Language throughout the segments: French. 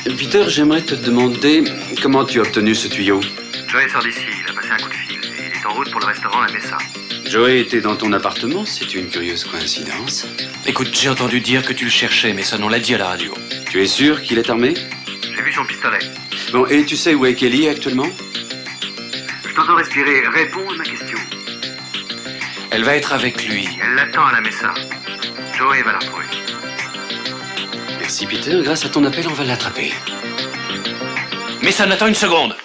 Peter, j'aimerais te demander comment tu as obtenu ce tuyau. Joey sort d'ici, il a passé un coup de fil. Et il est en route pour le restaurant La Mesa. Joey était dans ton appartement, c'est une curieuse coïncidence. Écoute, j'ai entendu dire que tu le cherchais, mais ça, on l'a dit à la radio. Tu es sûr qu'il est armé? J'ai vu son pistolet. Bon, et tu sais où est Kelly actuellement? Je t'entends respirer. Réponds à ma question. Elle va être avec lui. Elle l'attend à La Mesa. Joey va la retrouver. Merci Peter, grâce à ton appel, on va l'attraper. Mais ça n'attend une seconde.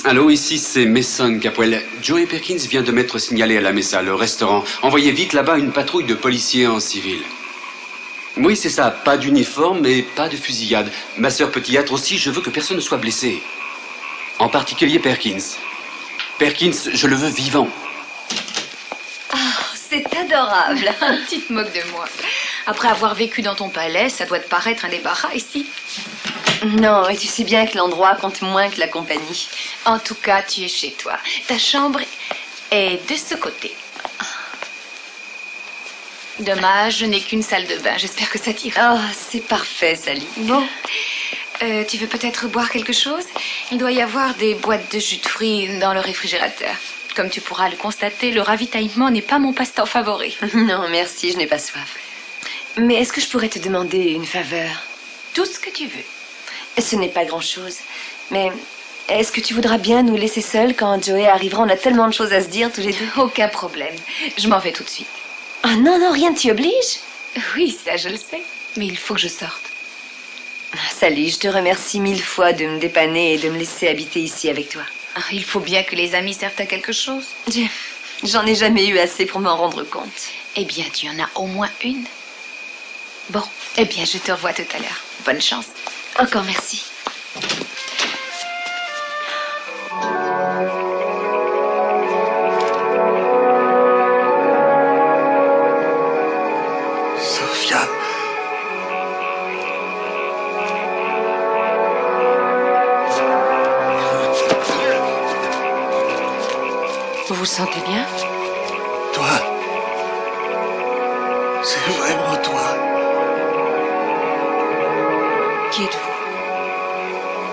Allô, ici c'est Mason Capwell. Joey Perkins vient de m'être signalé à la Mesa, le restaurant. Envoyez vite là-bas une patrouille de policiers en civil. Oui, c'est ça, pas d'uniforme et pas de fusillade. Ma sœur peut y être aussi, je veux que personne ne soit blessé. En particulier Perkins. Perkins, je le veux vivant. Oh, c'est adorable. Tu te moques de moi. Après avoir vécu dans ton palais, ça doit te paraître un débarras ici. Non, et tu sais bien que l'endroit compte moins que la compagnie. En tout cas, tu es chez toi. Ta chambre est de ce côté. Dommage, je n'ai qu'une salle de bain. J'espère que ça t'ira. Oh, c'est parfait, Sally. Bon. Tu veux peut-être boire quelque chose? Il doit y avoir des boîtes de jus de fruits dans le réfrigérateur. Comme tu pourras le constater, le ravitaillement n'est pas mon passe-temps favori. Non, merci, je n'ai pas soif. Mais est-ce que je pourrais te demander une faveur? Tout ce que tu veux. Ce n'est pas grand-chose. Mais est-ce que tu voudras bien nous laisser seuls quand Joey arrivera? On a tellement de choses à se dire tous les deux. Aucun problème. Je m'en vais tout de suite. Ah non, non, rien ne t'y oblige. Oui, ça je le sais. Mais il faut que je sorte. Sally, je te remercie 1000 fois de me dépanner et de me laisser habiter ici avec toi. Ah, il faut bien que les amis servent à quelque chose. J'en ai jamais eu assez pour m'en rendre compte. Eh bien, tu en as au moins une. Bon, eh bien, je te revois tout à l'heure. Bonne chance. Encore merci. Sophia. Vous vous sentez bien? Toi. C'est vraiment toi. Qui êtes-vous?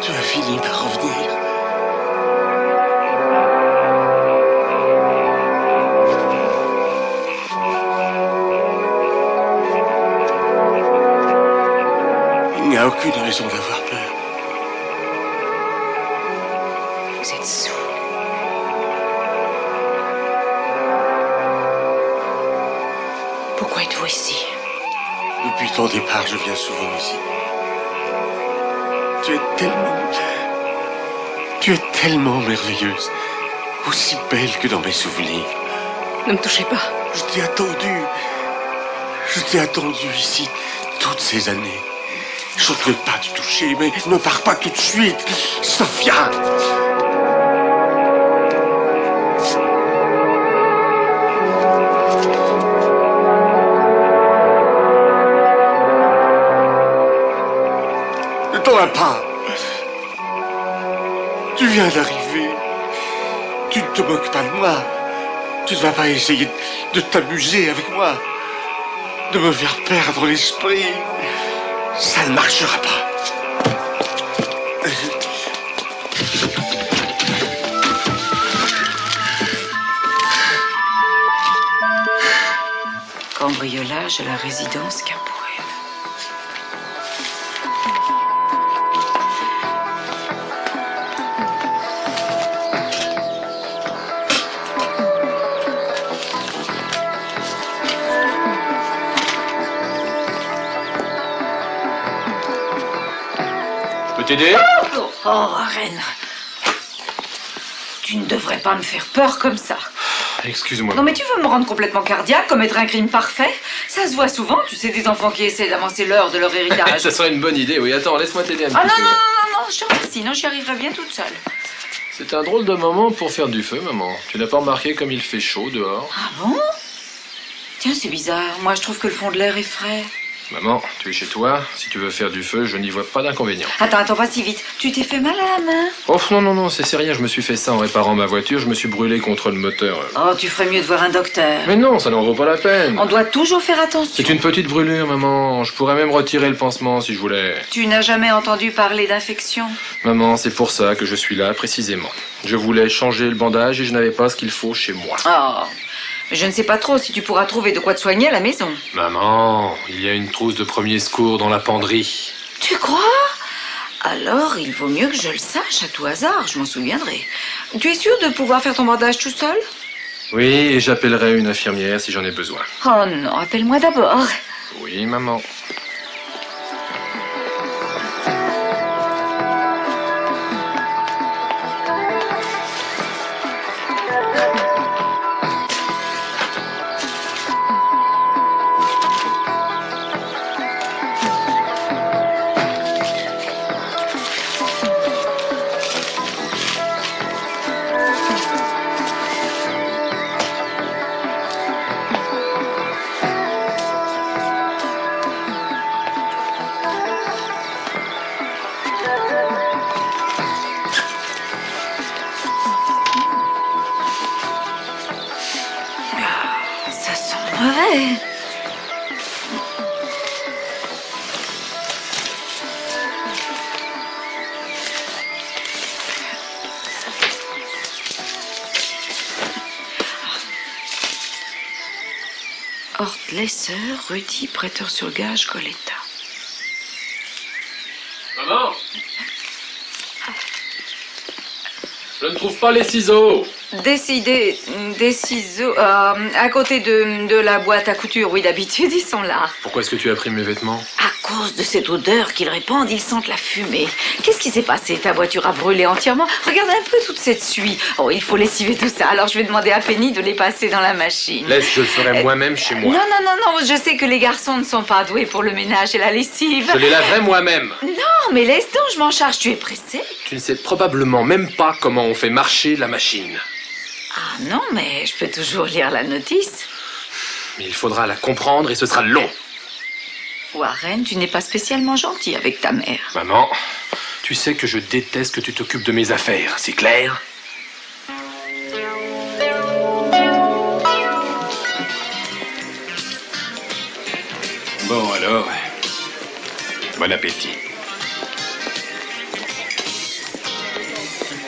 Tu as fini par revenir. Il n'y a aucune raison d'avoir peur. Vous êtes saoul. Pourquoi êtes-vous ici? Depuis ton départ, je viens souvent ici. Tu es tellement merveilleuse. Aussi belle que dans mes souvenirs. Ne me touchez pas. Je t'ai attendu ici toutes ces années. Je ne veux pas te toucher, mais ne pars pas tout de suite. Sophia! Ne t'en vas pas. Tu viens d'arriver. Tu ne te moques pas de moi. Tu ne vas pas essayer de t'amuser avec moi. De me faire perdre l'esprit. Ça ne marchera pas. Cambriolage à la résidence Capwell. T'aider? Oh, Reine. Tu ne devrais pas me faire peur comme ça. Excuse-moi. Non, mais tu veux me rendre complètement cardiaque, commettre un crime parfait? Ça se voit souvent, tu sais, des enfants qui essaient d'avancer l'heure de leur héritage. Ça serait une bonne idée, oui. Attends, laisse-moi t'aider un petit Ah non, peu. non, non, non, je te remercie. Non, j'y arriverai bien toute seule. C'est un drôle de moment pour faire du feu, maman. Tu n'as pas remarqué comme il fait chaud dehors? Ah bon? Tiens, c'est bizarre. Moi, je trouve que le fond de l'air est frais. Maman, tu es chez toi. Si tu veux faire du feu, je n'y vois pas d'inconvénient. Attends, pas si vite. Tu t'es fait mal à la main? Oh non, c'est rien. Je me suis fait ça en réparant ma voiture. Je me suis brûlé contre le moteur. Oh, tu ferais mieux de voir un docteur. Mais non, ça n'en vaut pas la peine. On doit toujours faire attention. C'est une petite brûlure, maman. Je pourrais même retirer le pansement si je voulais. Tu n'as jamais entendu parler d'infection? Maman, c'est pour ça que je suis là, précisément. Je voulais changer le bandage et je n'avais pas ce qu'il faut chez moi. Oh, mais je ne sais pas trop si tu pourras trouver de quoi te soigner à la maison. Maman, il y a une trousse de premier secours dans la penderie. Tu crois? Alors, il vaut mieux que je le sache à tout hasard, je m'en souviendrai. Tu es sûr de pouvoir faire ton bandage tout seul? Oui, et j'appellerai une infirmière si j'en ai besoin. Oh non, appelle-moi d'abord. Oui, maman. Ça sent mauvais. Hort Lesser, Rudy, prêteur sur gage, Goleta. Maman! Je ne trouve pas les ciseaux. Des ciseaux, à côté de la boîte à couture, oui, d'habitude, ils sont là. Pourquoi est-ce que tu as pris mes vêtements? À cause de cette odeur qu'ils répandent, ils sentent la fumée. Qu'est-ce qui s'est passé? Ta voiture a brûlé entièrement. Regarde un peu toute cette suie. Oh, il faut lessiver tout ça. Alors, je vais demander à Penny de les passer dans la machine. Laisse, je le ferai moi-même chez moi. Non, je sais que les garçons ne sont pas doués pour le ménage et la lessive. Je les laverai moi-même. Non, mais laisse donc, je m'en charge. Tu es pressé? Tu ne sais probablement même pas comment on fait marcher la machine. Ah non, mais je peux toujours lire la notice. Mais il faudra la comprendre et ce sera long. Warren, tu n'es pas spécialement gentil avec ta mère. Maman, tu sais que je déteste que tu t'occupes de mes affaires, c'est clair? Bon alors, bon appétit.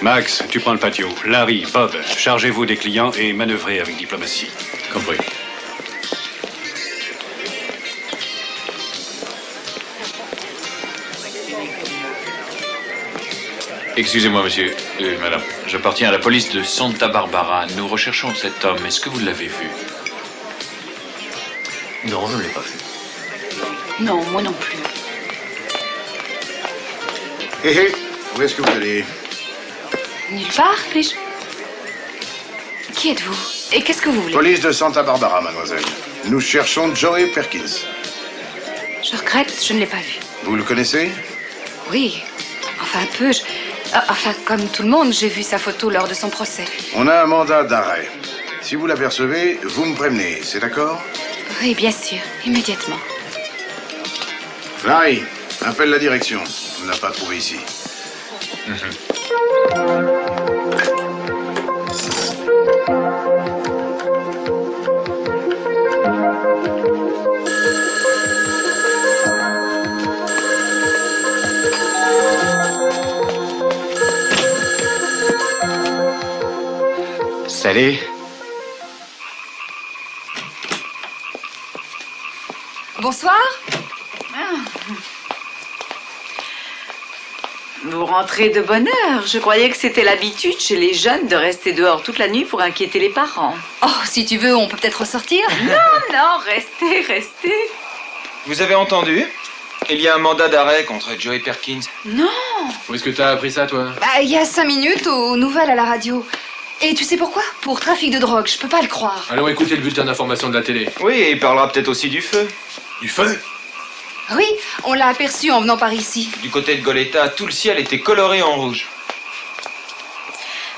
Max, tu prends le patio. Larry, Bob, chargez-vous des clients et manœuvrez avec diplomatie. Compris. Excusez-moi, monsieur, madame. J'appartiens à la police de Santa Barbara. Nous recherchons cet homme. Est-ce que vous l'avez vu? Non, je ne l'ai pas vu. Non, moi non plus. Hé hé, où est-ce que vous allez? Nulle part, puis-je? Qui êtes-vous? Et qu'est-ce que vous voulez? Police de Santa Barbara, mademoiselle. Nous cherchons Joey Perkins. Je regrette, je ne l'ai pas vu. Vous le connaissez? Oui, enfin un peu. Enfin, comme tout le monde, j'ai vu sa photo lors de son procès. On a un mandat d'arrêt. Si vous l'apercevez, vous me prévenez, c'est d'accord? Oui, bien sûr, immédiatement. Larry, appelle la direction. On ne l'a pas trouvé ici. Salut. Bonsoir. Vous rentrez de bonne heure. Je croyais que c'était l'habitude chez les jeunes de rester dehors toute la nuit pour inquiéter les parents. Oh, si tu veux, on peut peut-être ressortir. Non, restez. Vous avez entendu? Il y a un mandat d'arrêt contre Joey Perkins. Non. Où est-ce que t'as appris ça, toi? Bah, il y a 5 minutes aux nouvelles à la radio. Et tu sais pourquoi? Pour trafic de drogue, je peux pas le croire. Allons écouter le bulletin d'information de la télé. Oui, et il parlera peut-être aussi du feu. Du feu? Oui, on l'a aperçu en venant par ici. Du côté de Goleta, tout le ciel était coloré en rouge.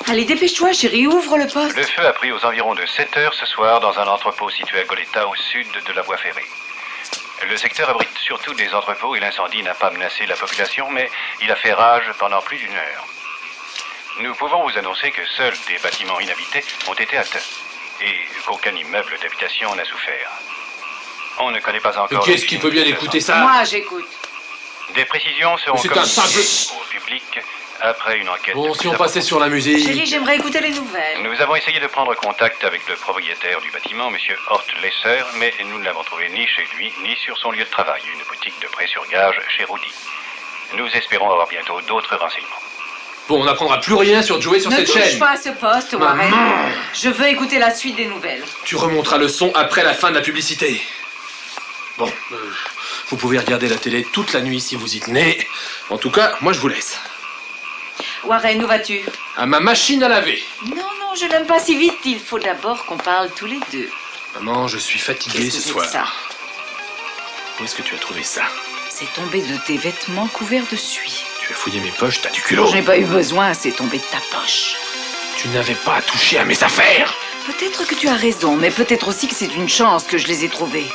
Allez, dépêche-toi, chérie, ouvre le poste. Le feu a pris aux environs de 7 heures ce soir dans un entrepôt situé à Goleta au sud de la voie ferrée. Le secteur abrite surtout des entrepôts et l'incendie n'a pas menacé la population, mais il a fait rage pendant plus d'une heure. Nous pouvons vous annoncer que seuls des bâtiments inhabités ont été atteints et qu'aucun immeuble d'habitation n'a souffert. On ne connaît pas encore... Qu'est-ce qui peut bien écouter ça? Moi, j'écoute. Des précisions seront C'est un simple... au public après une enquête. Bon, si on passait sur la musique... Chérie, j'aimerais écouter les nouvelles. Nous avons essayé de prendre contact avec le propriétaire du bâtiment, M. Hort Lesser, mais nous ne l'avons trouvé ni chez lui, ni sur son lieu de travail, une boutique de prêt sur gage chez Rudy. Nous espérons avoir bientôt d'autres renseignements. Bon, on n'apprendra plus rien sur Joey sur cette chaîne. Ne touche pas à ce poste, Warren. Maman. Je veux écouter la suite des nouvelles. Tu remonteras le son après la fin de la publicité. Bon, vous pouvez regarder la télé toute la nuit si vous y tenez. En tout cas, moi je vous laisse. Warren, où vas-tu? À ma machine à laver. Non, je n'aime pas si vite. Il faut d'abord qu'on parle tous les deux. Maman, je suis fatigué ce soir. Ça? Où est-ce que tu as trouvé ça? C'est tombé de tes vêtements couverts de suie. Tu as fouillé mes poches, t'as du culot. Je n'ai pas eu besoin, c'est tombé de ta poche. Tu n'avais pas à toucher à mes affaires. Peut-être que tu as raison, mais peut-être aussi que c'est une chance que je les ai trouvées.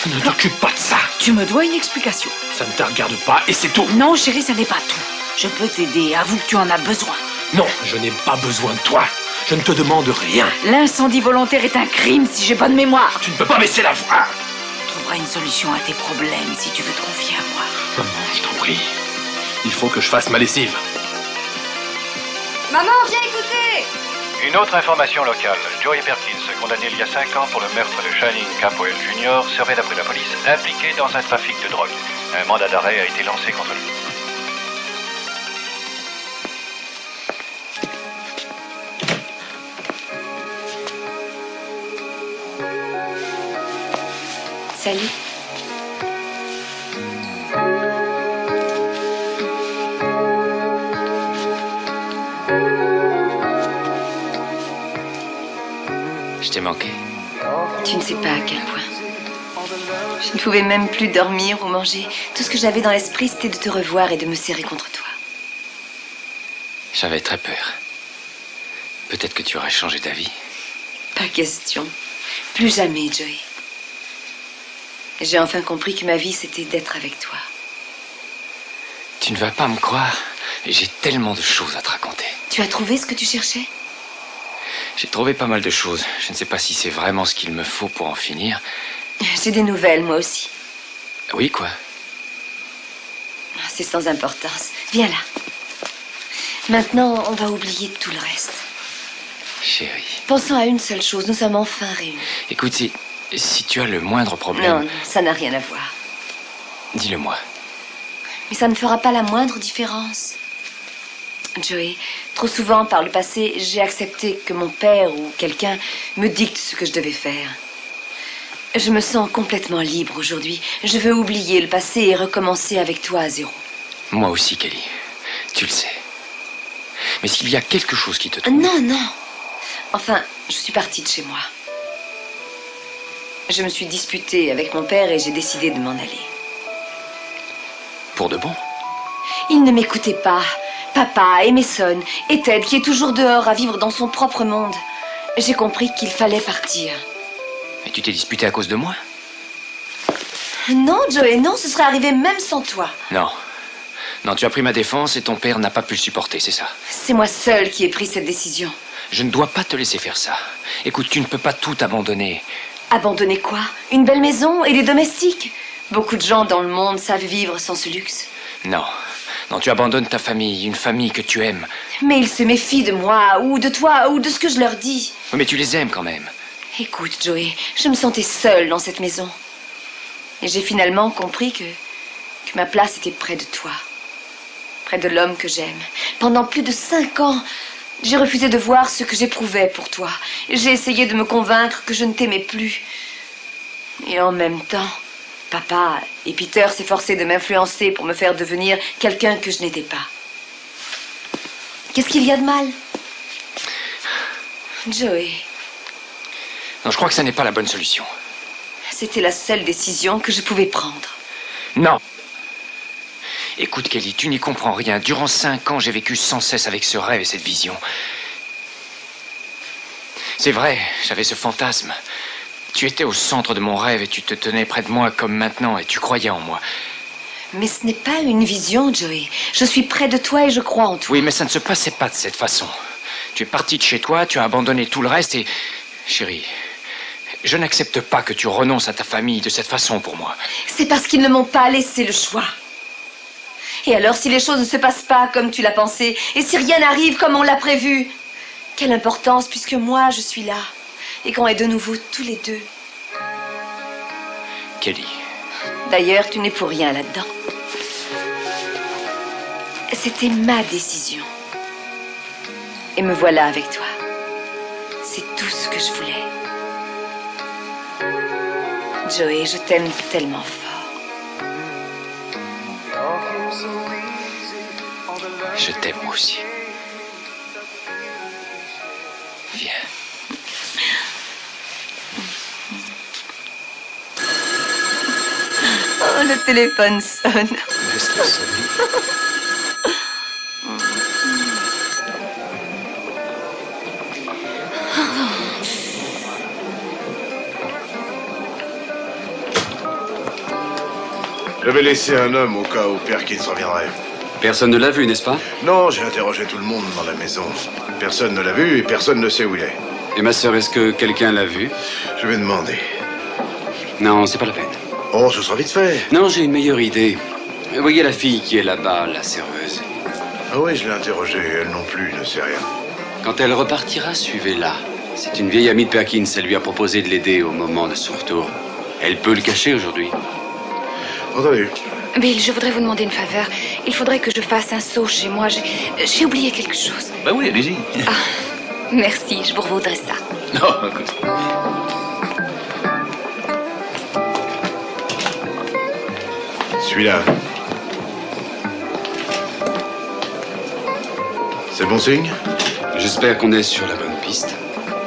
Ne t'occupe pas de ça. Tu me dois une explication. Ça ne te regarde pas et c'est tout. Non, chérie, ça n'est pas tout. Je peux t'aider, avoue que tu en as besoin. Non, je n'ai pas besoin de toi. Je ne te demande rien. L'incendie volontaire est un crime si j'ai bonne mémoire. Tu ne peux pas baisser la voix. Tu trouveras une solution à tes problèmes si tu veux te confier à moi. Maman, je t'en prie. Il faut que je fasse ma lessive. Maman, viens écouter! Une autre information locale. Joey Perkins, condamné il y a 5 ans pour le meurtre de Channing Capwell Jr., serait d'après la police impliqué dans un trafic de drogue. Un mandat d'arrêt a été lancé contre lui. Salut. Je t'ai manqué. Tu ne sais pas à quel point. Je ne pouvais même plus dormir ou manger. Tout ce que j'avais dans l'esprit, c'était de te revoir et de me serrer contre toi. J'avais très peur. Peut-être que tu aurais changé d'avis. Pas question. Plus jamais, Joey. J'ai enfin compris que ma vie, c'était d'être avec toi. Tu ne vas pas me croire. J'ai tellement de choses à te raconter. Tu as trouvé ce que tu cherchais? J'ai trouvé pas mal de choses. Je ne sais pas si c'est vraiment ce qu'il me faut pour en finir. J'ai des nouvelles, moi aussi. Oui, quoi? C'est sans importance. Viens là. Maintenant, on va oublier tout le reste. Chérie. Pensons à une seule chose. Nous sommes enfin réunis. Écoute, si tu as le moindre problème... Non, ça n'a rien à voir. Dis-le-moi. Mais ça ne fera pas la moindre différence. Joey, trop souvent par le passé, j'ai accepté que mon père ou quelqu'un me dicte ce que je devais faire. Je me sens complètement libre aujourd'hui. Je veux oublier le passé et recommencer avec toi à zéro. Moi aussi, Kelly. Tu le sais. Mais s'il y a quelque chose qui te trouble... Non. Enfin, je suis partie de chez moi. Je me suis disputée avec mon père et j'ai décidé de m'en aller. Pour de bon? Il ne m'écoutait pas. Papa, et Mason, et Ted, qui est toujours dehors à vivre dans son propre monde. J'ai compris qu'il fallait partir. Et tu t'es disputé à cause de moi? Non, Joey, non, ce serait arrivé même sans toi. Non. Non, tu as pris ma défense et ton père n'a pas pu le supporter, c'est ça? C'est moi seule qui ai pris cette décision. Je ne dois pas te laisser faire ça. Écoute, tu ne peux pas tout abandonner. Abandonner quoi? Une belle maison et des domestiques? Beaucoup de gens dans le monde savent vivre sans ce luxe. Non. Non, tu abandonnes ta famille, une famille que tu aimes. Mais ils se méfient de moi, ou de toi, ou de ce que je leur dis. Oui, mais tu les aimes quand même. Écoute, Joey, je me sentais seule dans cette maison. Et j'ai finalement compris que ma place était près de toi. Près de l'homme que j'aime. Pendant plus de 5 ans, j'ai refusé de voir ce que j'éprouvais pour toi. J'ai essayé de me convaincre que je ne t'aimais plus. Et en même temps, papa et Peter s'efforçaient de m'influencer pour me faire devenir quelqu'un que je n'étais pas. Qu'est-ce qu'il y a de mal? Joey. Non, je crois que ça n'est pas la bonne solution. C'était la seule décision que je pouvais prendre. Non. Écoute, Kelly, tu n'y comprends rien. Durant 5 ans, j'ai vécu sans cesse avec ce rêve et cette vision. C'est vrai, j'avais ce fantasme. Tu étais au centre de mon rêve et tu te tenais près de moi comme maintenant et tu croyais en moi. Mais ce n'est pas une vision, Joey. Je suis près de toi et je crois en toi. Oui, mais ça ne se passait pas de cette façon. Tu es parti de chez toi, tu as abandonné tout le reste et... Chérie, je n'accepte pas que tu renonces à ta famille de cette façon pour moi. C'est parce qu'ils ne m'ont pas laissé le choix. Et alors, si les choses ne se passent pas comme tu l'as pensé, et si rien n'arrive comme on l'a prévu, quelle importance puisque moi, je suis là. Et qu'on est de nouveau tous les deux. Kelly. D'ailleurs, tu n'es pour rien là-dedans. C'était ma décision. Et me voilà avec toi. C'est tout ce que je voulais. Joey, je t'aime tellement fort. Je t'aime aussi. Viens. Oh, le téléphone sonne. Laisse-le sonner. J'avais laissé un homme au cas où Perkins reviendrait. Personne ne l'a vu, n'est-ce pas? Non, j'ai interrogé tout le monde dans la maison. Personne ne l'a vu et personne ne sait où il est. Et ma sœur, est-ce que quelqu'un l'a vu? Je vais demander. Non, c'est pas la peine. Oh, ce sera vite fait. Non, j'ai une meilleure idée. Voyez la fille qui est là-bas, la serveuse. Ah oui, je l'ai interrogée. Elle non plus ne sait rien. Quand elle repartira, suivez-la. C'est une vieille amie de Perkins. Elle lui a proposé de l'aider au moment de son retour. Elle peut le cacher aujourd'hui. Entendu. Bill, je voudrais vous demander une faveur. Il faudrait que je fasse un saut chez moi. J'ai oublié quelque chose. Bah oui, allez-y. Ah, merci, je vous revaudrai ça. Non, écoute. Celui-là. C'est bon signe? J'espère qu'on est sur la bonne piste.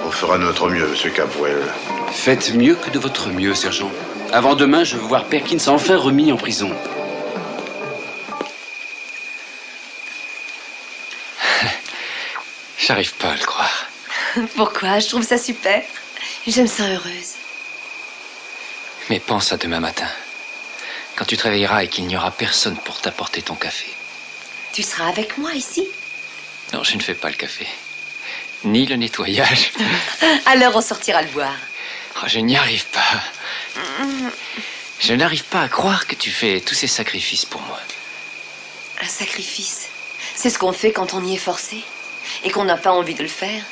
On fera de notre mieux, Monsieur Capwell. Faites mieux que de votre mieux, sergent. Avant demain, je veux voir Perkins enfin remis en prison. J'arrive pas à le croire. Pourquoi? Je trouve ça super. Je me sens heureuse. Mais pense à demain matin. Quand tu te réveilleras et qu'il n'y aura personne pour t'apporter ton café. Tu seras avec moi ici? Non, je ne fais pas le café. Ni le nettoyage. Alors on sortira le boire. Oh, je n'y arrive pas. Je n'arrive pas à croire que tu fais tous ces sacrifices pour moi. Un sacrifice. C'est ce qu'on fait quand on y est forcé. Et qu'on n'a pas envie de le faire.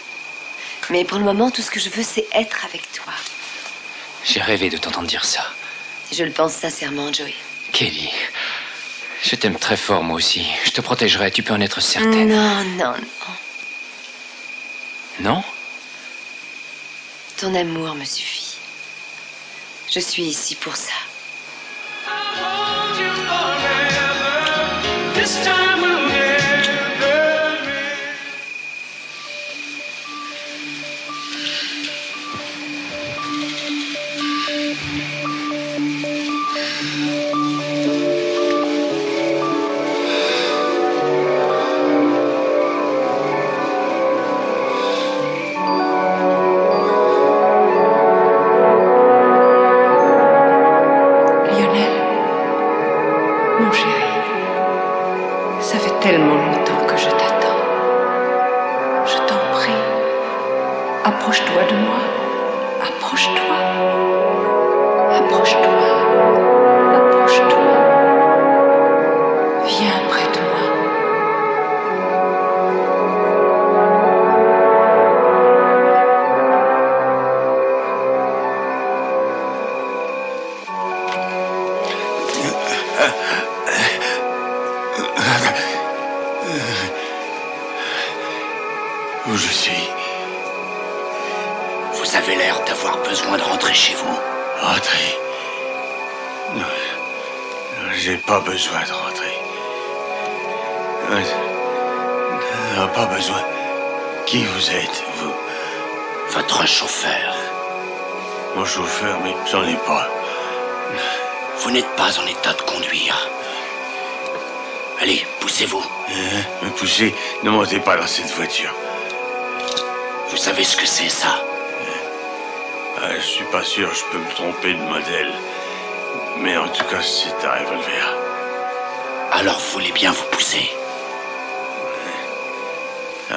Mais pour le moment, tout ce que je veux, c'est être avec toi. J'ai rêvé de t'entendre dire ça. Je le pense sincèrement, Joey. Kelly, je t'aime très fort, moi aussi. Je te protégerai, tu peux en être certaine. Non, non, non. Non? Ton amour me suffit. Je suis ici pour ça. Tellement longtemps que je t'attends. Je t'en prie, approche-toi de moi. Approche-toi. Approche-toi. Approche-toi. Viens près de moi. Où je suis? Vous avez l'air d'avoir besoin de rentrer chez vous. Rentrer? Non, j'ai pas besoin de rentrer. Non, pas besoin. Qui vous êtes, vous? Votre chauffeur. Mon chauffeur, mais j'en ai pas. Vous n'êtes pas en état de conduire. Allez, poussez-vous. Me poussez? Ne montez pas dans cette voiture. Vous savez ce que c'est, ça? Je suis pas sûr, je peux me tromper de modèle. Mais en tout cas, c'est un revolver. Alors vous voulez bien vous pousser? Oui.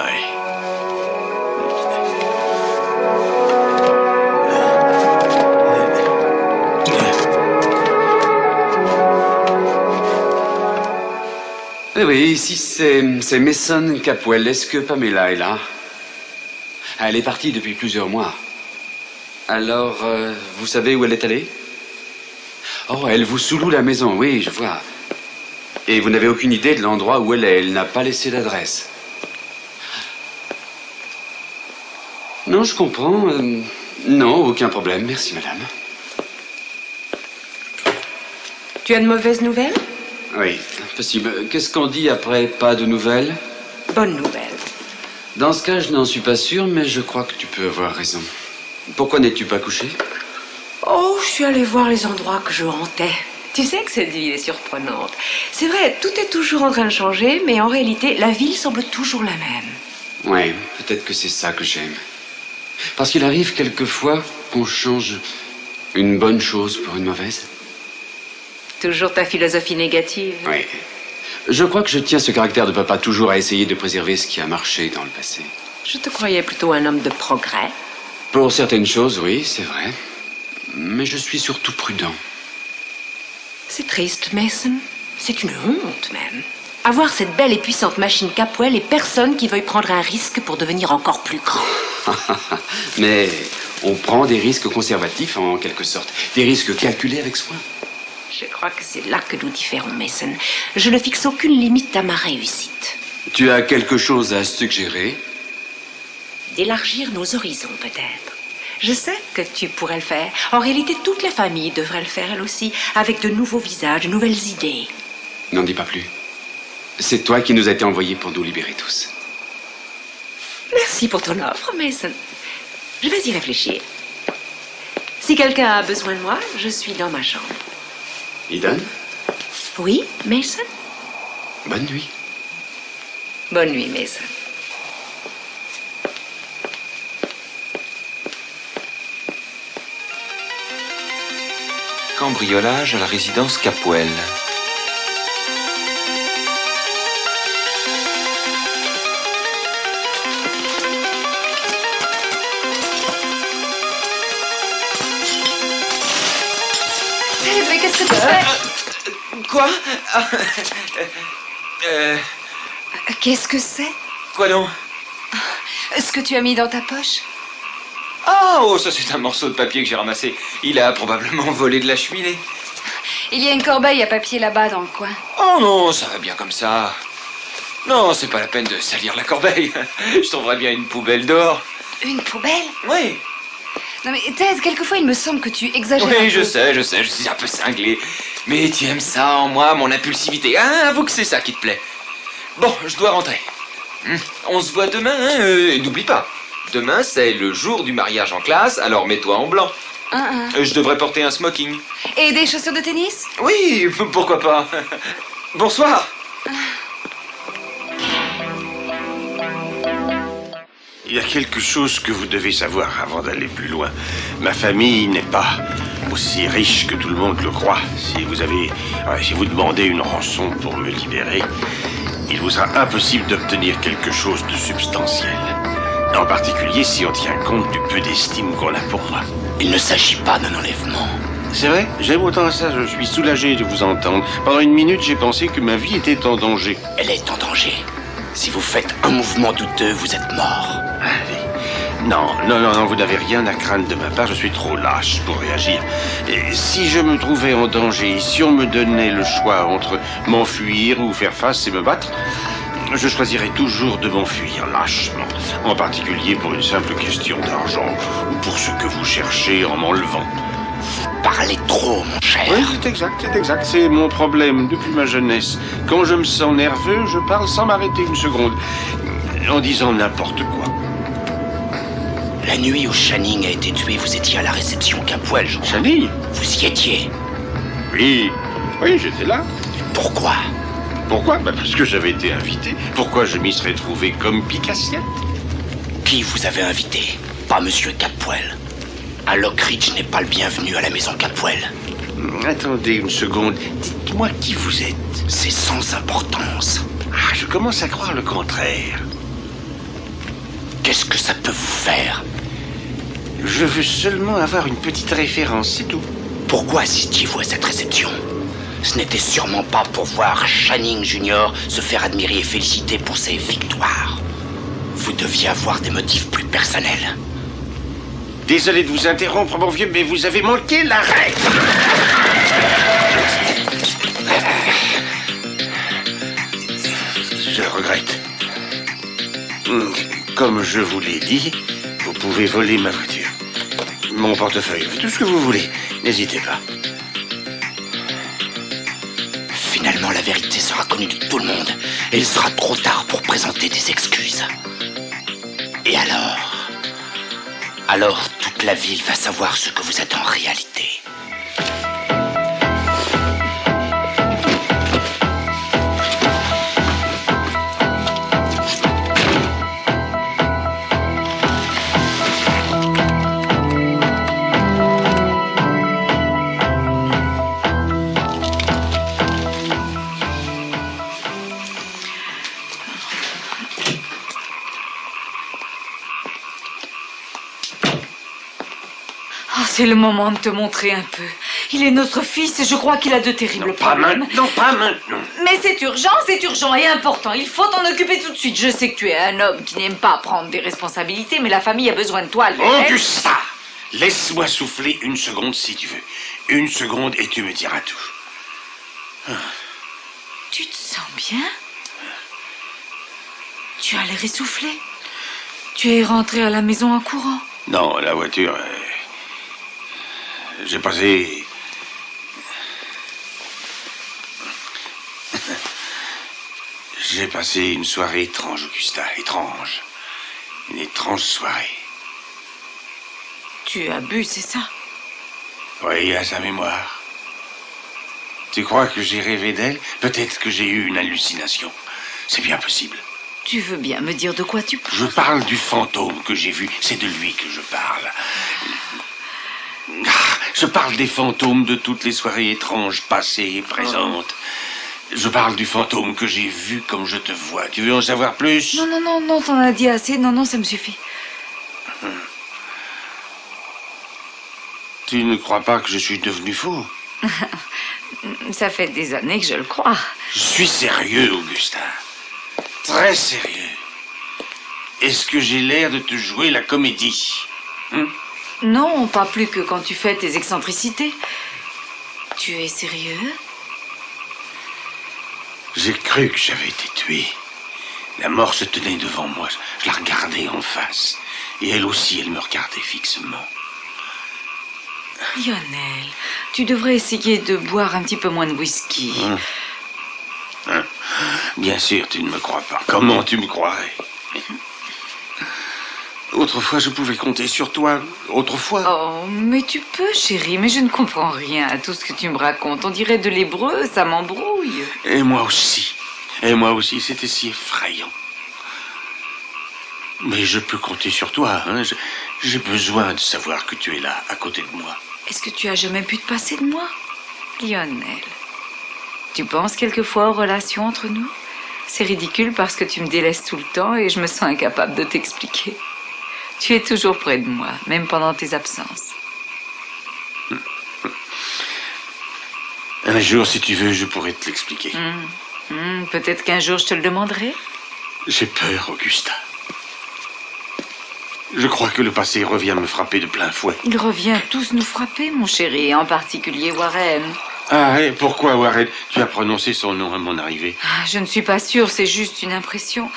Oui, ici c'est Mason Capwell. Est-ce que Pamela est là? Elle est partie depuis plusieurs mois. Alors, vous savez où elle est allée? Oh, elle vous sous-loue la maison, oui, je vois. Et vous n'avez aucune idée de l'endroit où elle est. Elle n'a pas laissé d'adresse. Non, je comprends. Non, aucun problème. Merci, madame. Tu as de mauvaises nouvelles? Oui, possible. Qu'est-ce qu'on dit après pas de nouvelles? Bonne nouvelle. Dans ce cas, je n'en suis pas sûr, mais je crois que tu peux avoir raison. Pourquoi n'es-tu pas couché? Oh, je suis allée voir les endroits que je hantais. Tu sais que cette ville est surprenante. C'est vrai, tout est toujours en train de changer, mais en réalité, la ville semble toujours la même. Oui, peut-être que c'est ça que j'aime. Parce qu'il arrive quelquefois qu'on change une bonne chose pour une mauvaise. Toujours ta philosophie négative. Oui. Je crois que je tiens ce caractère de papa toujours à essayer de préserver ce qui a marché dans le passé. Je te croyais plutôt un homme de progrès. Pour certaines choses, oui, c'est vrai. Mais je suis surtout prudent. C'est triste, Mason. C'est une honte, même. Avoir cette belle et puissante machine Capwell et personne qui veuille prendre un risque pour devenir encore plus grand. Mais on prend des risques conservatifs, en quelque sorte. Des risques calculés avec soin. Je crois que c'est là que nous différons, Mason. Je ne fixe aucune limite à ma réussite. Tu as quelque chose à suggérer? D'élargir nos horizons, peut-être. Je sais que tu pourrais le faire. En réalité, toute la famille devrait le faire, elle aussi, avec de nouveaux visages, de nouvelles idées. N'en dis pas plus. C'est toi qui nous as été envoyé pour nous libérer tous. Merci pour ton offre, Mason. Je vais y réfléchir. Si quelqu'un a besoin de moi, je suis dans ma chambre. Eden? Oui, Mason? Bonne nuit. Bonne nuit, Mason. Cambriolage à la résidence Capwell. Mais qu'est-ce que tu fais? Quoi? Qu'est-ce que c'est? Quoi donc? Ce que tu as mis dans ta poche? Oh, ça c'est un morceau de papier que j'ai ramassé. Il a probablement volé de la cheminée. Il y a une corbeille à papier là-bas dans le coin. Oh non, ça va bien comme ça. Non, c'est pas la peine de salir la corbeille. Je trouverais bien une poubelle dehors. Une poubelle? Oui. Non mais Ted, quelquefois il me semble que tu exagères un peu. Oui, je sais, je suis un peu cinglé. Mais tu aimes ça en moi, mon impulsivité. Hein, avoue que c'est ça qui te plaît. Bon, je dois rentrer. On se voit demain, hein, et n'oublie pas. Demain, c'est le jour du mariage en classe, alors mets-toi en blanc. Je devrais porter un smoking. Et des chaussures de tennis? Oui, pourquoi pas. Bonsoir. Il y a quelque chose que vous devez savoir avant d'aller plus loin. Ma famille n'est pas aussi riche que tout le monde le croit. Si vous demandez une rançon pour me libérer, il vous sera impossible d'obtenir quelque chose de substantiel. En particulier si on tient compte du peu d'estime qu'on a pour moi. Il ne s'agit pas d'un enlèvement. C'est vrai, j'aime autant ça, je suis soulagé de vous entendre. Pendant une minute, j'ai pensé que ma vie était en danger. Elle est en danger. Si vous faites un mouvement douteux, vous êtes mort. Allez. Non, vous n'avez rien à craindre de ma part, je suis trop lâche pour réagir. Et si je me trouvais en danger, si on me donnait le choix entre m'enfuir ou faire face et me battre, je choisirais toujours de m'enfuir lâchement, en particulier pour une simple question d'argent, ou pour ce que vous cherchez en m'enlevant. Vous parlez trop, mon cher. Oui, c'est exact, c'est mon problème depuis ma jeunesse. Quand je me sens nerveux, je parle sans m'arrêter une seconde, en disant n'importe quoi. La nuit où Channing a été tué, vous étiez à la réception Capwell, je crois. Channing? Vous y étiez? Oui, j'étais là. Pourquoi? Pourquoi? Parce que j'avais été invité. Pourquoi je m'y serais trouvé comme pique-assiette? Qui vous avait invité? Pas Monsieur Capwell. Un Lockridge n'est pas le bienvenu à la maison Capwell. Attendez une seconde. Dites-moi qui vous êtes. C'est sans importance. Ah, je commence à croire le contraire. Qu'est-ce que ça peut vous faire? Je veux seulement avoir une petite référence, c'est tout. Pourquoi assistiez-vous à cette réception? Ce n'était sûrement pas pour voir Channing Jr. se faire admirer et féliciter pour ses victoires. Vous deviez avoir des motifs plus personnels. Désolé de vous interrompre, mon vieux, mais vous avez manqué l'arrêt. Je le regrette. Comme je vous l'ai dit, vous pouvez voler ma voiture, mon portefeuille, tout ce que vous voulez. N'hésitez pas. Finalement, la vérité sera connue de tout le monde et il sera trop tard pour présenter des excuses. Et alors toute la ville va savoir ce que vous êtes en réalité. C'est le moment de te montrer un peu. Il est notre fils et je crois qu'il a de terribles problèmes. Non, pas maintenant. Mais c'est urgent et important. Il faut t'en occuper tout de suite. Je sais que tu es un homme qui n'aime pas prendre des responsabilités, mais la famille a besoin de toi, Lionel. Augusta, laisse-moi souffler une seconde si tu veux. Une seconde et tu me diras tout. Tu te sens bien? Tu as l'air essoufflé. Tu es rentré à la maison en courant. Non, la voiture... J'ai passé... J'ai passé une soirée étrange, Augusta. Étrange. Une étrange soirée. Tu as bu, c'est ça? Oui, à sa mémoire. Tu crois que j'ai rêvé d'elle? Peut-être que j'ai eu une hallucination. C'est bien possible. Tu veux bien me dire de quoi tu parles? Je parle du fantôme que j'ai vu. C'est de lui que je parle. Je parle des fantômes de toutes les soirées étranges, passées et présentes. Je parle du fantôme que j'ai vu comme je te vois. Tu veux en savoir plus? Non, t'en as dit assez. Non, ça me suffit. Tu ne crois pas que je suis devenu fou? Ça fait des années que je le crois. Je suis sérieux, Augustin. Très sérieux. Est-ce que j'ai l'air de te jouer la comédie? Non, pas plus que quand tu fais tes excentricités. Tu es sérieux? J'ai cru que j'avais été tué. La mort se tenait devant moi. Je la regardais en face. Et elle aussi, elle me regardait fixement. Lionel, tu devrais essayer de boire un petit peu moins de whisky. Bien sûr, tu ne me crois pas. Comment tu me croirais? Autrefois, je pouvais compter sur toi. Autrefois. Oh, mais tu peux, chérie, mais je ne comprends rien à tout ce que tu me racontes. On dirait de l'hébreu, ça m'embrouille. Et moi aussi. Et moi aussi, c'était si effrayant. Mais je peux compter sur toi, hein. J'ai besoin de savoir que tu es là, à côté de moi. Est-ce que tu as jamais pu te passer de moi, Lionel? Tu penses quelquefois aux relations entre nous? C'est ridicule parce que tu me délaisses tout le temps et je me sens incapable de t'expliquer. Tu es toujours près de moi, même pendant tes absences. Un jour, si tu veux, je pourrais te l'expliquer. Peut-être qu'un jour, je te le demanderai. J'ai peur, Augusta. Je crois que le passé revient me frapper de plein fouet. Il revient tous nous frapper, mon chéri, en particulier Warren. Ah, et pourquoi, Warren? Tu as prononcé son nom à mon arrivée. Je ne suis pas sûre, c'est juste une impression.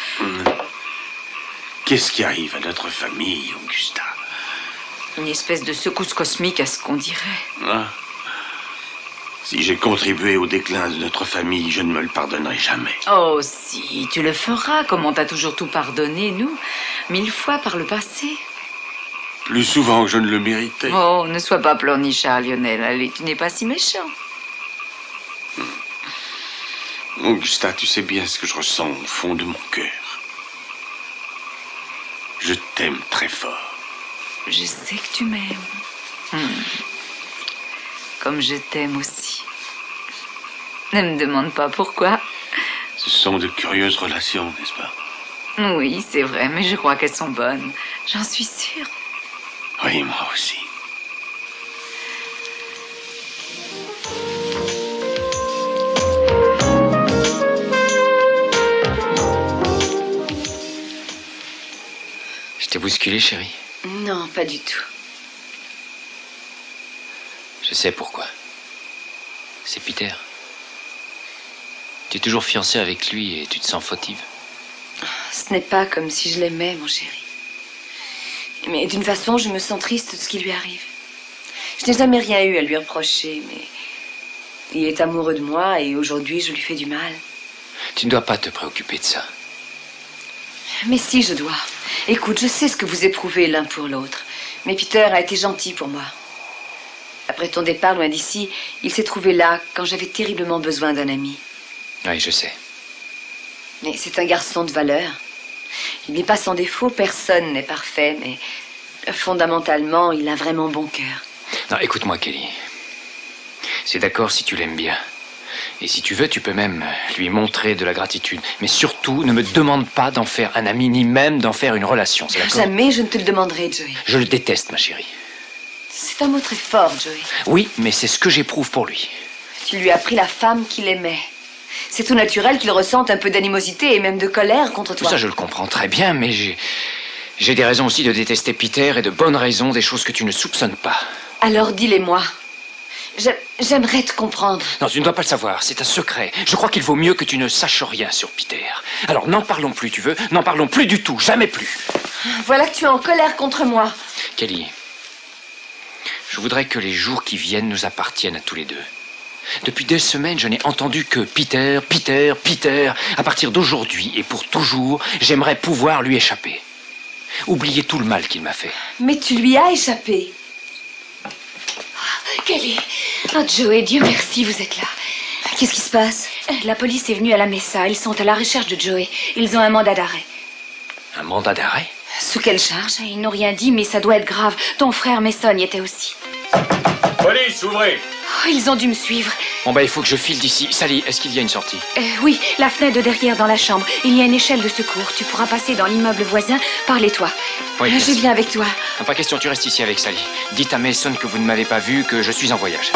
Qu'est-ce qui arrive à notre famille, Augusta? Une espèce de secousse cosmique à ce qu'on dirait. Si j'ai contribué au déclin de notre famille, je ne me le pardonnerai jamais. Oh, si, tu le feras, comme on t'a toujours tout pardonné, nous, 1000 fois par le passé. Plus souvent que je ne le méritais. Oh, ne sois pas pleurnichard, Lionel. Allez, tu n'es pas si méchant. Augusta, tu sais bien ce que je ressens au fond de mon cœur. Je t'aime très fort. Je sais que tu m'aimes. Comme je t'aime aussi. Ne me demande pas pourquoi. Ce sont de curieuses relations, n'est-ce pas? Oui, c'est vrai, mais je crois qu'elles sont bonnes. J'en suis sûre. Oui, moi aussi. Je t'ai bousculé, chérie. Non, pas du tout. Je sais pourquoi. C'est Peter. Tu es toujours fiancée avec lui et tu te sens fautive. Ce n'est pas comme si je l'aimais, mon chéri. Mais d'une façon, je me sens triste de ce qui lui arrive. Je n'ai jamais rien eu à lui reprocher, mais il est amoureux de moi et aujourd'hui, je lui fais du mal. Tu ne dois pas te préoccuper de ça. Mais si, je dois. Écoute, je sais ce que vous éprouvez l'un pour l'autre. Mais Peter a été gentil pour moi. Après ton départ loin d'ici, il s'est trouvé là quand j'avais terriblement besoin d'un ami. Oui, je sais. Mais c'est un garçon de valeur. Il n'est pas sans défaut, personne n'est parfait, mais fondamentalement, il a vraiment bon cœur. Non, écoute-moi, Kelly. C'est d'accord si tu l'aimes bien. Et si tu veux, tu peux même lui montrer de la gratitude. Mais surtout, ne me demande pas d'en faire un ami, ni même d'en faire une relation, c'est d'accord? Jamais je ne te le demanderai, Joey. Je le déteste, ma chérie. C'est un mot très fort, Joey. Oui, mais c'est ce que j'éprouve pour lui. Tu lui as pris la femme qu'il aimait. C'est tout naturel qu'il ressente un peu d'animosité et même de colère contre toi. Tout ça, je le comprends très bien, mais j'ai des raisons aussi de détester Peter et de bonnes raisons, des choses que tu ne soupçonnes pas. Alors dis-les-moi. J'aimerais te comprendre. Non, tu ne dois pas le savoir, c'est un secret. Je crois qu'il vaut mieux que tu ne saches rien sur Peter. Alors n'en parlons plus, tu veux? N'en parlons plus du tout, jamais plus. Voilà que tu es en colère contre moi. Kelly, je voudrais que les jours qui viennent nous appartiennent à tous les deux. Depuis des semaines, je n'ai entendu que Peter, Peter, Peter. À partir d'aujourd'hui et pour toujours, j'aimerais pouvoir lui échapper. Oublier tout le mal qu'il m'a fait. Mais tu lui as échappé. Kelly. Oh, Joey, Dieu merci, vous êtes là. Qu'est-ce qui se passe? La police est venue à la Mesa. Ils sont à la recherche de Joey. Ils ont un mandat d'arrêt. Un mandat d'arrêt? Sous quelle charge? Ils n'ont rien dit, mais ça doit être grave. Ton frère Mason y était aussi. Police, ouvrez! Oh, ils ont dû me suivre. Bon, bah, il faut que je file d'ici. Sally, est-ce qu'il y a une sortie? Oui, la fenêtre de derrière dans la chambre. Il y a une échelle de secours. Tu pourras passer dans l'immeuble voisin par les toits. Oui, je viens avec toi. Non, pas question, tu restes ici avec Sally. Dites à Mason que vous ne m'avez pas vu, que je suis en voyage.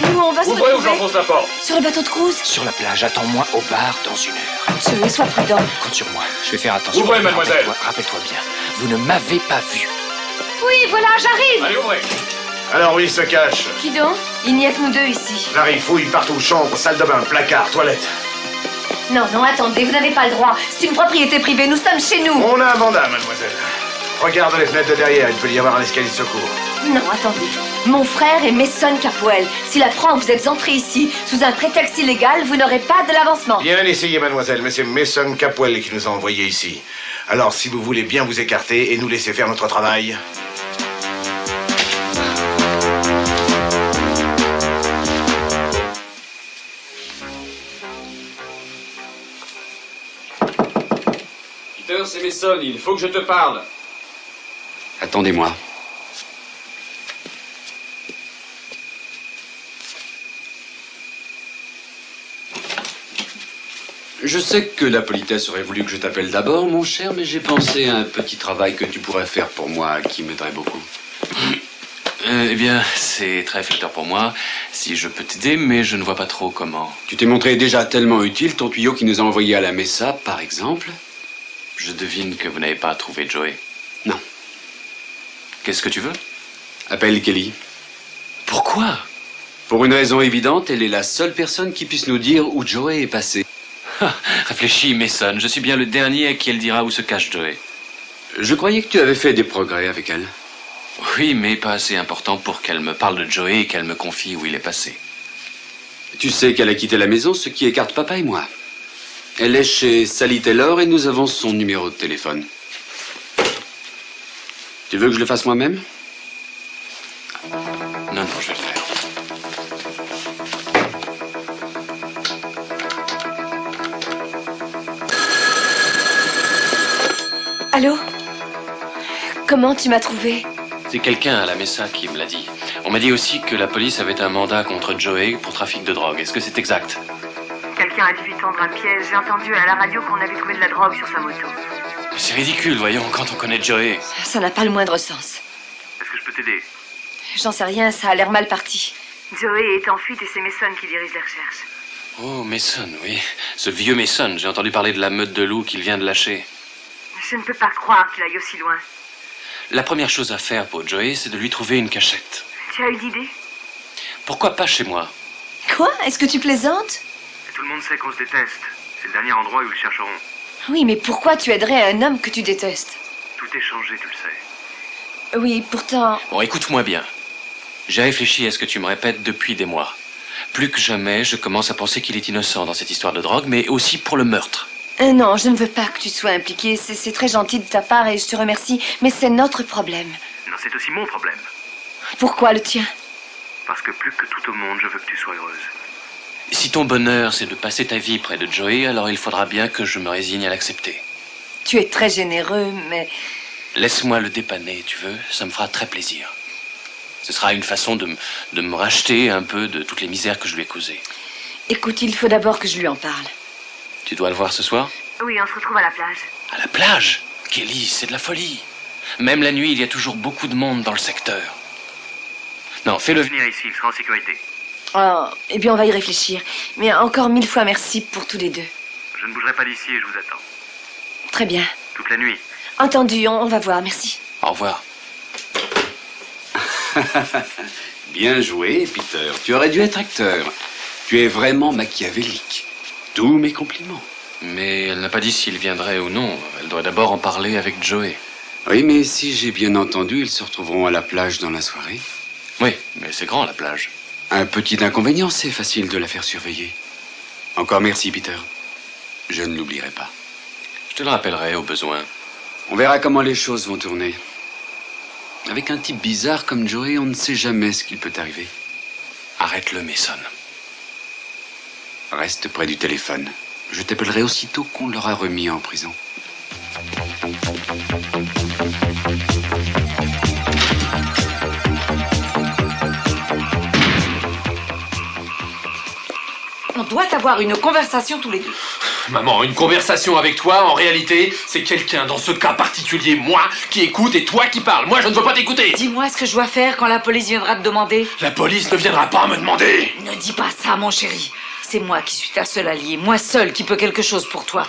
Et où on va se retrouver? Ouvrez ou j'enfonce la porte? Sur le bateau de cruise? Sur la plage, attends-moi au bar dans 1 heure. Joey, sois prudent. Compte sur moi, je vais faire attention. Ouvrez, mademoiselle. Rappelle-toi bien, vous ne m'avez pas vu. Oui, voilà, j'arrive. Allez, ouvrez. Alors oui, il se cache. Qui donc? Il n'y a que nous deux ici. J'arrive, fouille partout, chambre, salle de bain, placard, toilette. Non, attendez, vous n'avez pas le droit. C'est une propriété privée, nous sommes chez nous. On a un mandat, mademoiselle. Regarde les fenêtres de derrière, il peut y avoir un escalier de secours. Non, attendez. Mon frère est Mason Capwell. S'il apprend que vous êtes entré ici sous un prétexte illégal, vous n'aurez pas de l'avancement. Bien essayé, mademoiselle, mais c'est Mason Capwell qui nous a envoyés ici. Alors, si vous voulez bien vous écarter et nous laisser faire notre travail... Peter, c'est Mason, il faut que je te parle. Attendez-moi. Je sais que la politesse aurait voulu que je t'appelle d'abord, mon cher, mais j'ai pensé à un petit travail que tu pourrais faire pour moi qui m'aiderait beaucoup. Eh bien, c'est très flatteur pour moi, si je peux t'aider, mais je ne vois pas trop comment. Tu t'es montré déjà tellement utile, ton tuyau qui nous a envoyés à la Mesa, par exemple. Je devine que vous n'avez pas trouvé Joey. Non. Qu'est-ce que tu veux? Appelle Kelly. Pourquoi? Pour une raison évidente, elle est la seule personne qui puisse nous dire où Joey est passé. Réfléchis, Mason. Je suis bien le dernier à qui elle dira où se cache Joey. Je croyais que tu avais fait des progrès avec elle. Oui, mais pas assez important pour qu'elle me parle de Joey et qu'elle me confie où il est passé. Tu sais qu'elle a quitté la maison, ce qui écarte papa et moi. Elle est chez Sally Taylor et nous avons son numéro de téléphone. Tu veux que je le fasse moi-même? Non, je vais le faire. Allô? Comment tu m'as trouvé? C'est quelqu'un à la Mesa qui me l'a dit. On m'a dit aussi que la police avait un mandat contre Joey pour trafic de drogue. Est-ce que c'est exact? Quelqu'un a dû lui tendre un piège. J'ai entendu à la radio qu'on avait trouvé de la drogue sur sa moto. C'est ridicule, voyons, quand on connaît Joey. Ça n'a pas le moindre sens. Est-ce que je peux t'aider? J'en sais rien, ça a l'air mal parti. Joey est en fuite et c'est Mason qui dirige les recherches. Oh, Mason, oui. Ce vieux Mason, j'ai entendu parler de la meute de loups qu'il vient de lâcher. Je ne peux pas croire qu'il aille aussi loin. La première chose à faire pour Joey, c'est de lui trouver une cachette. Tu as eu d'idées? Pourquoi pas chez moi? Quoi? Est-ce que tu plaisantes? Tout le monde sait qu'on se déteste. C'est le dernier endroit où ils le chercheront. Oui, mais pourquoi tu aiderais un homme que tu détestes? Tout est changé, tu le sais. Oui, pourtant... Bon, écoute-moi bien. J'ai réfléchi à ce que tu me répètes depuis des mois. Plus que jamais, je commence à penser qu'il est innocent dans cette histoire de drogue, mais aussi pour le meurtre. Non, je ne veux pas que tu sois impliqué. C'est très gentil de ta part et je te remercie, mais c'est notre problème. Non, c'est aussi mon problème. Pourquoi le tien? Parce que plus que tout au monde, je veux que tu sois heureuse. Si ton bonheur, c'est de passer ta vie près de Joey, alors il faudra bien que je me résigne à l'accepter. Tu es très généreux, mais... Laisse-moi le dépanner, tu veux? Ça me fera très plaisir. Ce sera une façon de me racheter un peu de toutes les misères que je lui ai causées. Écoute, il faut d'abord que je lui en parle. Tu dois le voir ce soir? Oui, on se retrouve à la plage. À la plage? Kelly, c'est de la folie. Même la nuit, il y a toujours beaucoup de monde dans le secteur. Non, fais-le venir ici, il sera en sécurité. Oh, eh bien, on va y réfléchir. Mais encore 1000 fois merci pour tous les deux. Je ne bougerai pas d'ici et je vous attends. Très bien. Toute la nuit. Entendu, on va voir, merci. Au revoir. Bien joué, Peter. Tu aurais dû être acteur. Tu es vraiment machiavélique. Tous mes compliments. Mais elle n'a pas dit s'il viendrait ou non. Elle doit d'abord en parler avec Joey. Oui, mais si j'ai bien entendu, ils se retrouveront à la plage dans la soirée. Oui, mais c'est grand, la plage. Un petit inconvénient, c'est facile de la faire surveiller. Encore merci, Peter. Je ne l'oublierai pas. Je te le rappellerai au besoin. On verra comment les choses vont tourner. Avec un type bizarre comme Joey, on ne sait jamais ce qu'il peut arriver. Arrête-le, Mason. Reste près du téléphone. Je t'appellerai aussitôt qu'on l'aura remis en prison. On doit avoir une conversation tous les deux. Maman, une conversation avec toi, en réalité, c'est quelqu'un dans ce cas particulier, moi, qui écoute et toi qui parles. Moi, je ne veux pas t'écouter. Dis-moi ce que je dois faire quand la police viendra te demander. La police ne viendra pas me demander. Ne dis pas ça, mon chéri. C'est moi qui suis ta seule alliée, moi seule qui peux quelque chose pour toi.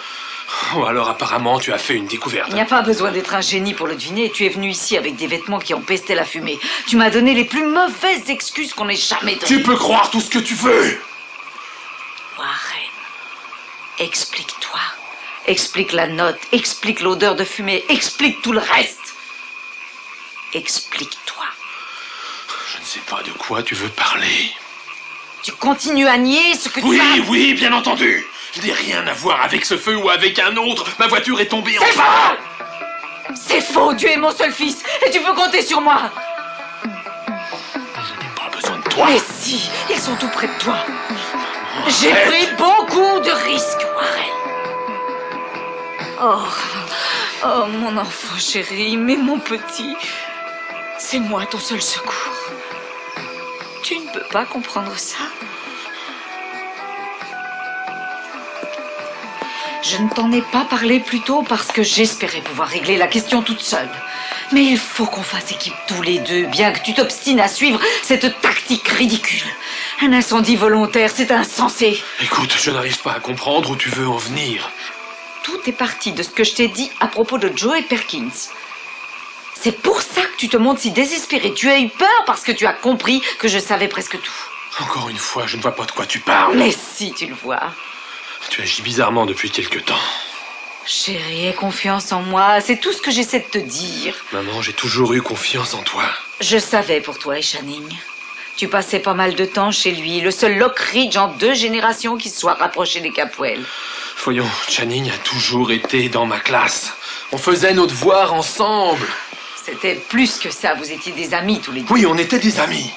Oh, alors apparemment, tu as fait une découverte. Il n'y a pas besoin d'être un génie pour le deviner. Tu es venu ici avec des vêtements qui empestaient la fumée. Tu m'as donné les plus mauvaises excuses qu'on ait jamais données. Tu peux croire tout ce que tu veux. Warren, explique-toi. Explique la note, explique l'odeur de fumée, explique tout le reste. Explique-toi. Je ne sais pas de quoi tu veux parler. Tu continues à nier ce que tu as... Oui, bien entendu. Je n'ai rien à voir avec ce feu ou avec un autre. Ma voiture est tombée en... C'est faux! C'est faux, tu es mon seul fils et tu peux compter sur moi. Je n'ai pas besoin de toi. Mais si, ils sont tout près de toi. J'ai pris beaucoup de risques, Warren. Oh, mon enfant chéri, mais mon petit, c'est moi ton seul secours. Tu ne peux pas comprendre ça? Je ne t'en ai pas parlé plus tôt parce que j'espérais pouvoir régler la question toute seule. Mais il faut qu'on fasse équipe tous les deux, bien que tu t'obstines à suivre cette tactique ridicule. Un incendie volontaire, c'est insensé. Écoute, je n'arrive pas à comprendre où tu veux en venir. Tout est parti de ce que je t'ai dit à propos de Joey Perkins. C'est pour ça que tu te montres si désespéré. Tu as eu peur parce que tu as compris que je savais presque tout. Encore une fois, je ne vois pas de quoi tu parles. Mais si, tu le vois. Tu agis bizarrement depuis quelque temps. Chérie, aie confiance en moi. C'est tout ce que j'essaie de te dire. Maman, j'ai toujours eu confiance en toi. Je savais pour toi et Channing. Tu passais pas mal de temps chez lui, le seul Lockridge en 2 générations qui se soit rapproché des Capwell. Voyons, Channing a toujours été dans ma classe. On faisait nos devoirs ensemble. C'était plus que ça, vous étiez des amis tous les deux. Oui, on était des amis.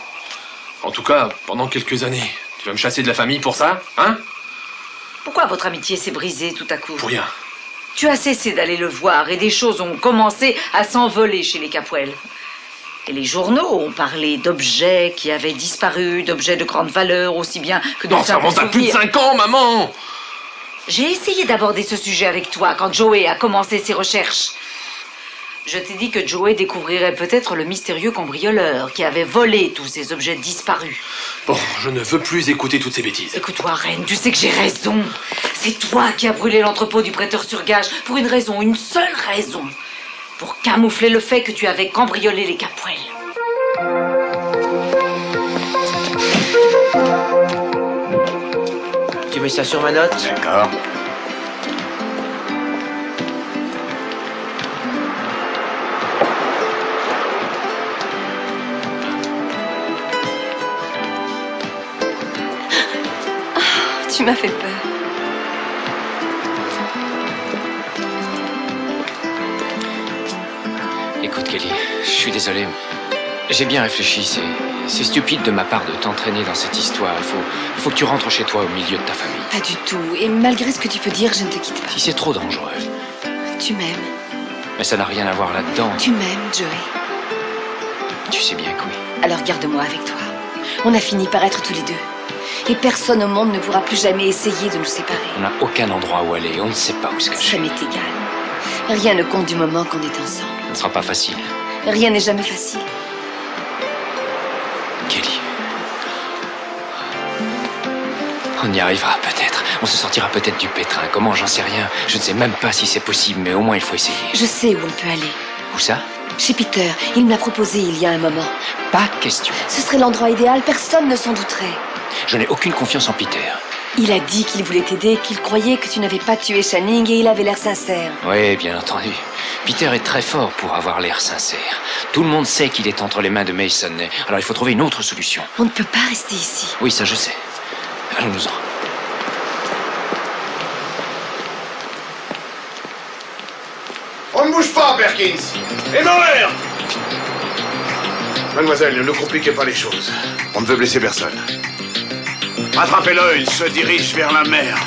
En tout cas, pendant quelques années. Tu vas me chasser de la famille pour ça, hein? Pourquoi votre amitié s'est brisée tout à coup? Pour rien. Tu as cessé d'aller le voir et des choses ont commencé à s'envoler chez les Capwell. Et les journaux ont parlé d'objets qui avaient disparu, d'objets de grande valeur, aussi bien que de Non, ça remonte à plus de 5 ans, maman! J'ai essayé d'aborder ce sujet avec toi quand Joey a commencé ses recherches. Je t'ai dit que Joey découvrirait peut-être le mystérieux cambrioleur qui avait volé tous ces objets disparus. Bon, je ne veux plus écouter toutes ces bêtises. Écoute-toi, Reine, tu sais que j'ai raison. C'est toi qui as brûlé l'entrepôt du prêteur sur gage pour une raison, une seule raison. Pour camoufler le fait que tu avais cambriolé les Capwell. Tu mets ça sur ma note? D'accord. Tu m'as fait peur. Écoute, Kelly, je suis désolé. J'ai bien réfléchi. C'est stupide de ma part de t'entraîner dans cette histoire. Il faut que tu rentres chez toi au milieu de ta famille. Pas du tout. Et malgré ce que tu peux dire, je ne te quitte pas. Si c'est trop dangereux. Tu m'aimes. Mais ça n'a rien à voir là-dedans. Tu m'aimes, Joey. Tu sais bien que oui. Alors garde-moi avec toi. On a fini par être tous les deux. Et personne au monde ne pourra plus jamais essayer de nous séparer. On n'a aucun endroit où aller. On ne sait pas où se cacher. Ça m'est égal. Rien ne compte du moment qu'on est ensemble. Ce ne sera pas facile. Rien n'est jamais facile. Kelly. On y arrivera peut-être. On se sortira peut-être du pétrin. Comment, j'en sais rien. Je ne sais même pas si c'est possible, mais au moins il faut essayer. Je sais où on peut aller. Où ça? Chez Peter. Il me l'a proposé il y a un moment. Pas question. Ce serait l'endroit idéal. Personne ne s'en douterait. Je n'ai aucune confiance en Peter. Il a dit qu'il voulait t'aider, qu'il croyait que tu n'avais pas tué Channing et il avait l'air sincère. Oui, bien entendu. Peter est très fort pour avoir l'air sincère. Tout le monde sait qu'il est entre les mains de Mason. Alors il faut trouver une autre solution. On ne peut pas rester ici. Oui, ça je sais. Allons-nous-en. On ne bouge pas, Perkins. Et dans l'air. Mademoiselle, ne compliquez pas les choses. On ne veut blesser personne. Attrapez-le, il se dirige vers la mer.